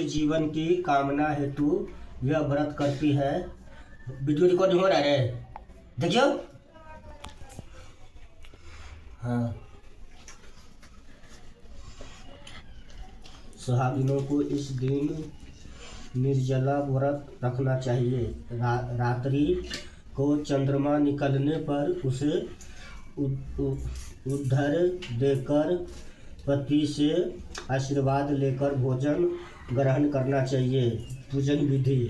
जीवन की कामना हेतु यह व्रत करती है। वीडियो रिकॉर्डिंग हो रहा है, देखियो। हाँ, सुहागिनों को इस दिन निर्जला व्रत रखना चाहिए। रात्रि को चंद्रमा निकलने पर उसे उद्धर देकर पति से आशीर्वाद लेकर भोजन ग्रहण करना चाहिए। पूजन विधि: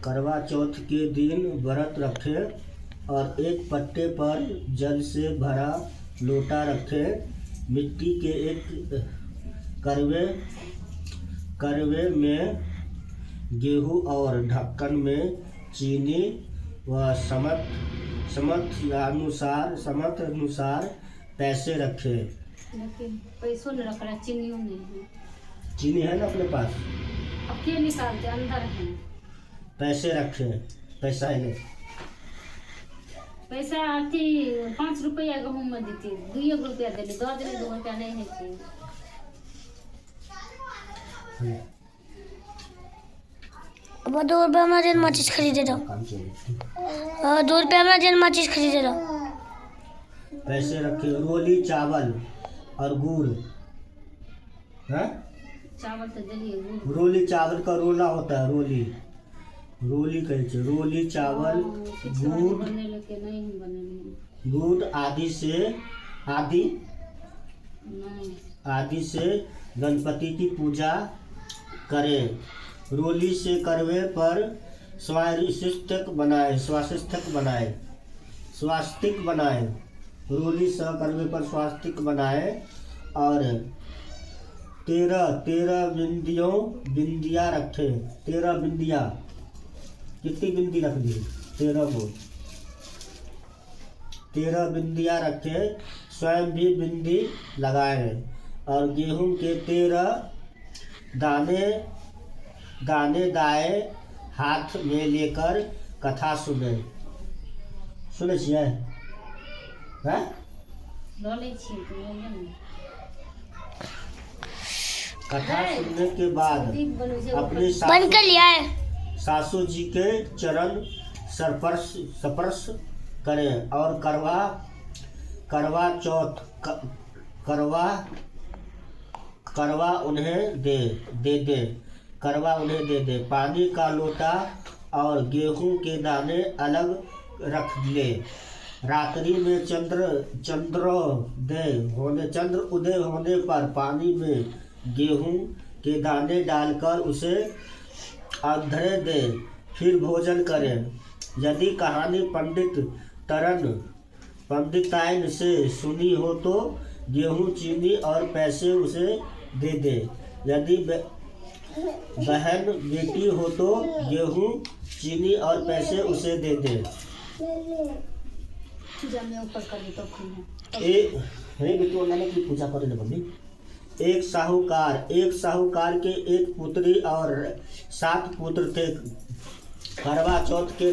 करवा चौथ के दिन व्रत रखें और एक पट्टे पर जल से भरा लोटा रखें। मिट्टी के एक करवे में गेहूं और ढक्कन में चीनी व समर्थ अनुसार पैसे रखें। लेकिन पैसों ने रख रहा, चीनियों नहीं है। चीनी है ना अपने पास, अब क्या निकालते, अंदर है। पैसे रखें, पैसा है नहीं। पैसा आती 5 रुपया गहूँ में देती, 2 रुपया दिली, 2 रुपया नहीं है चीज। अब 2 रुपया में जन्म चीज खरीदे दो। 2 रुपया में जन्म चीज खरीदे दो। पैसे रखे। रोली चावल और गुड़ है। चावल तो दिलिए, गुड़। रोली चावल का रोला होता है, रोली कहे रोली चावल गुड़ आदि से गणपति की पूजा करें। रोली से करवे पर स्वास्तिक बनाए। रोली से करवे पर स्वास्तिक बनाए और 13 बिंदिया रखे। 13 बिंदिया, कितनी बिंदी रख दी? 13 को 13 बिंदिया रखे। स्वयं भी बिंदी लगाए और गेहूं के 13 दाने दाएं हाथ में लेकर कथा सुने छियै? कथा सुनने के बाद अपने सासू जी के चरण स्पर्श करें और करवा उन्हें दे दे। पानी का लोटा और गेहूं के दाने अलग रख ले। रात्रि में चंद्र उदय होने पर पानी में गेहूं के दाने डालकर उसे अंधेरे दे, फिर भोजन करें। यदि कहानी पंडिताइन से सुनी हो तो गेहूं, चीनी और पैसे उसे दे दे। यदि बहन बेटी हो तो गेहूं, चीनी और पैसे उसे दे दे। पूजा करे। एक साहूकार के एक पुत्री और 7 पुत्र थे। करवा चौथ के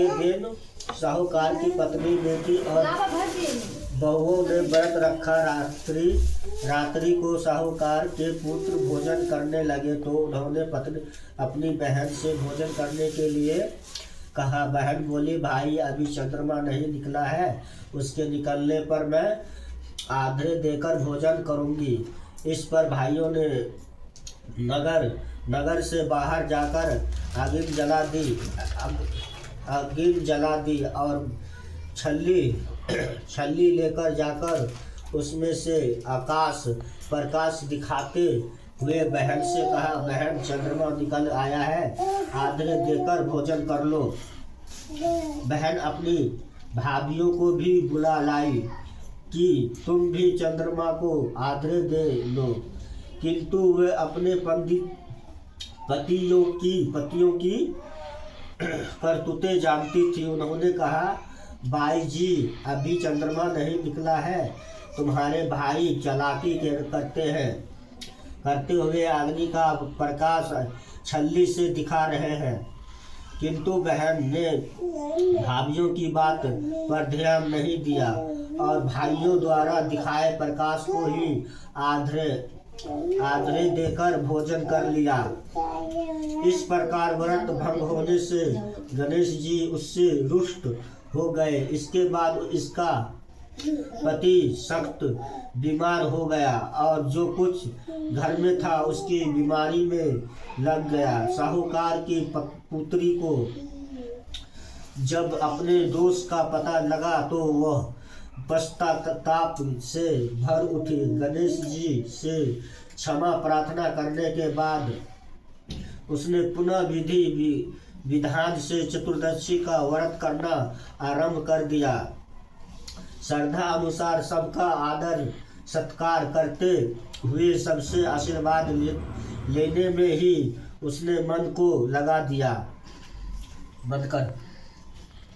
दिन साहूकार की पत्नी, बेटी और बहुओं ने व्रत रखा। रात्रि को साहूकार के पुत्र भोजन करने लगे तो उन्होंने अपनी बहन से भोजन करने के लिए कहा। बहन बोली, भाई अभी चंद्रमा नहीं निकला है, उसके निकलने पर मैं आधे देकर भोजन करूंगी। इस पर भाइयों ने नगर से बाहर जाकर आग जला दी और छल्ली लेकर जाकर उसमें से आकाश प्रकाश दिखाते हुए बहन से कहा, बहन चंद्रमा निकल आया है, आधे देकर भोजन कर लो। बहन अपनी भाभियों को भी बुला लाई कि तुम भी चंद्रमा को आधे दे लो, किंतु वे अपने पतियों की करतूतें जानती थी। उन्होंने कहा, बाई जी अभी चंद्रमा नहीं निकला है, तुम्हारे भाई चालाकी करते हुए अग्नि का प्रकाश छल्ली से दिखा रहे हैं। किंतु बहन ने भाइयों की बात पर ध्यान नहीं दिया और भाइयों द्वारा दिखाए प्रकाश को ही आधे देकर भोजन कर लिया। इस प्रकार व्रत भंग होने से गणेश जी उससे रुष्ट हो गए। इसके बाद इसका पति सख्त बीमार हो गया और जो कुछ घर में था उसकी बीमारी में लग गया। साहूकार की पुत्री को जब अपने दोष का पता लगा तो वह पश्चाताप से भर उठी। गणेश जी से क्षमा प्रार्थना करने के बाद उसने पुनः विधि विधान से चतुर्दशी का व्रत करना आरंभ कर दिया। श्रद्धा अनुसार सबका आदर सत्कार करते हुए सबसे आशीर्वाद लेने में ही उसने मन को लगा दिया। बंद कर।